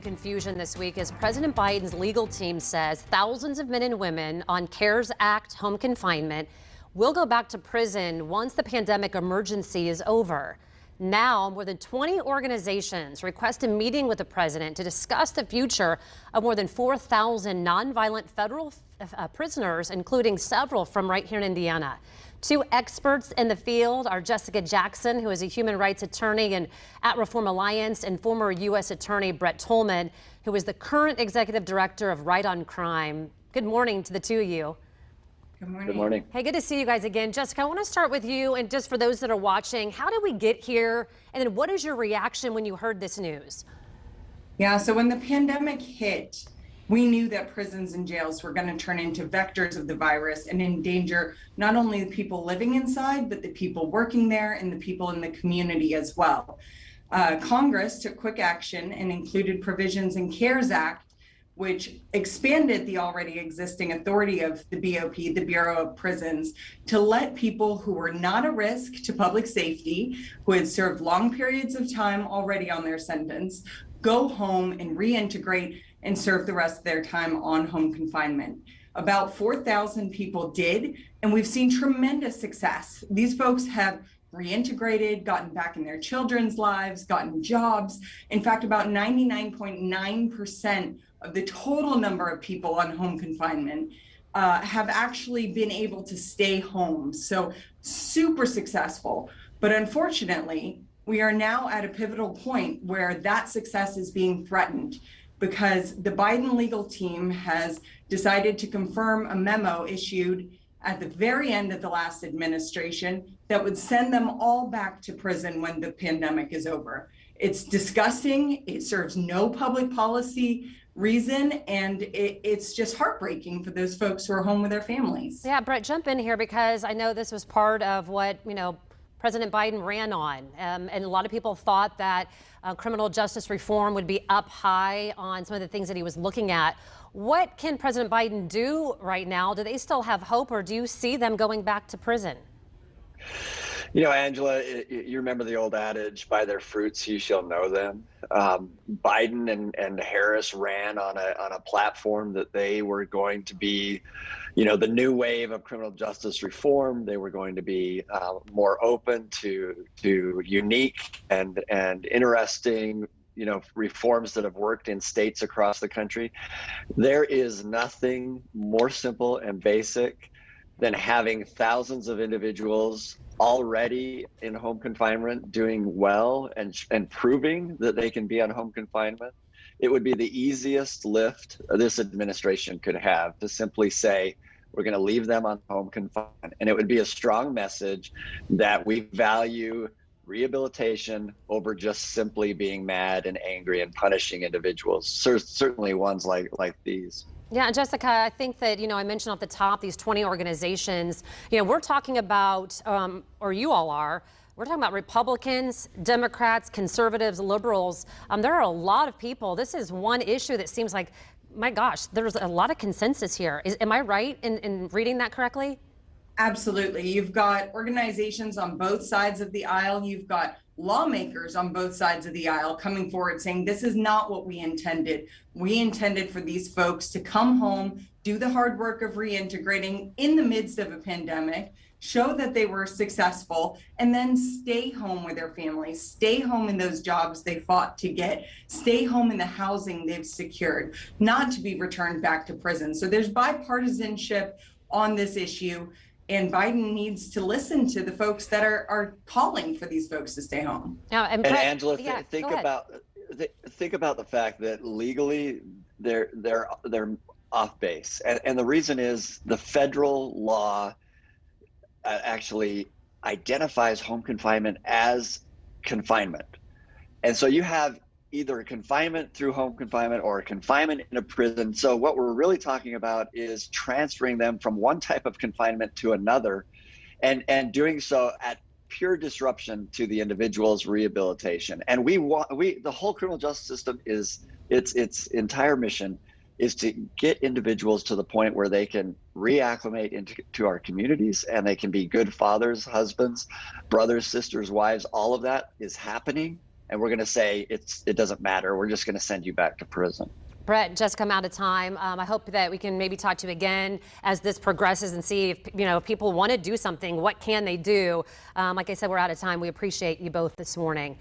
Confusion this week as President Biden's legal team says thousands of men and women on CARES Act home confinement will go back to prison once the pandemic emergency is over. Now, more than 20 organizations request a meeting with the president to discuss the future of more than 4,000 nonviolent federal prisoners, including several from right here in Indiana. Two experts in the field are Jessica Jackson, who is a human rights attorney and at Reform Alliance, and former U.S. Attorney Brett Tolman, who is the current executive director of Right on Crime. Good morning to the two of you. Good morning. Good morning. Hey, good to see you guys again. Jessica, I want to start with you, and just for those that are watching, how did we get here? And then what is your reaction when you heard this news? Yeah, so when the pandemic hit, we knew that prisons and jails were going to turn into vectors of the virus and endanger not only the people living inside, but the people working there and the people in the community as well. Congress took quick action and included provisions in CARES Act, which expanded the already existing authority of the BOP, the Bureau of Prisons, to let people who were not a risk to public safety, who had served long periods of time already on their sentence, go home and reintegrate and serve the rest of their time on home confinement. About 4,000 people did, and we've seen tremendous success. These folks have reintegrated, gotten back in their children's lives, gotten jobs. In fact, about 99.9% of the total number of people on home confinement have actually been able to stay home. So super successful. But unfortunately, we are now at a pivotal point where that success is being threatened, because the Biden legal team has decided to confirm a memo issued at the very end of the last administration that would send them all back to prison when the pandemic is over. It's disgusting. It serves no public policy reason, and it's just heartbreaking for those folks who are home with their families. Yeah, Brett, jump in here, because I know this was part of what, President Biden ran on. And a lot of people thought that criminal justice reform would be up high on some of the things that he was looking at. What can President Biden do right now? Do they still have hope, or do you see them going back to prison? You know, Angela, you remember the old adage, by their fruits you shall know them. Biden and Harris ran on a platform that they were going to be, the new wave of criminal justice reform. They were going to be more open to unique and interesting, reforms that have worked in states across the country. There is nothing more simple and basic than having thousands of individuals already in home confinement doing well and proving that they can be on home confinement. It would be the easiest lift this administration could have, to simply say, we're going to leave them on home confinement. And it would be a strong message that we value rehabilitation over just simply being mad and angry and punishing individuals, certainly ones like these. Yeah, Jessica, I think that, I mentioned at the top, these 20 organizations, we're talking about, or you all are, we're talking about Republicans, Democrats, conservatives, liberals. There are a lot of people. This is one issue that seems like, my gosh, there's a lot of consensus here. Am I right in reading that correctly? Absolutely. You've got organizations on both sides of the aisle. You've got lawmakers on both sides of the aisle coming forward saying, this is not what we intended. We intended for these folks to come home, do the hard work of reintegrating in the midst of a pandemic, show that they were successful, and then stay home with their families, stay home in those jobs they fought to get, stay home in the housing they've secured, not to be returned back to prison. So there's bipartisanship on this issue. And Biden needs to listen to the folks that are calling for these folks to stay home. Now, and Angela, think about the fact that legally they're off base, and the reason is the federal law actually identifies home confinement as confinement, and so you have either a confinement through home confinement or a confinement in a prison. So what we're really talking about is transferring them from one type of confinement to another, and doing so at pure disruption to the individual's rehabilitation. And the whole criminal justice system is its entire mission is to get individuals to the point where they can reacclimate into our communities, and they can be good fathers, husbands, brothers, sisters, wives. All of that is happening. and we're going to say it doesn't matter. We're just going to send you back to prison. Brett, just come out of time. I hope that we can maybe talk to you again as this progresses and see if, if people want to do something, what can they do? Like I said, we're out of time. We appreciate you both this morning.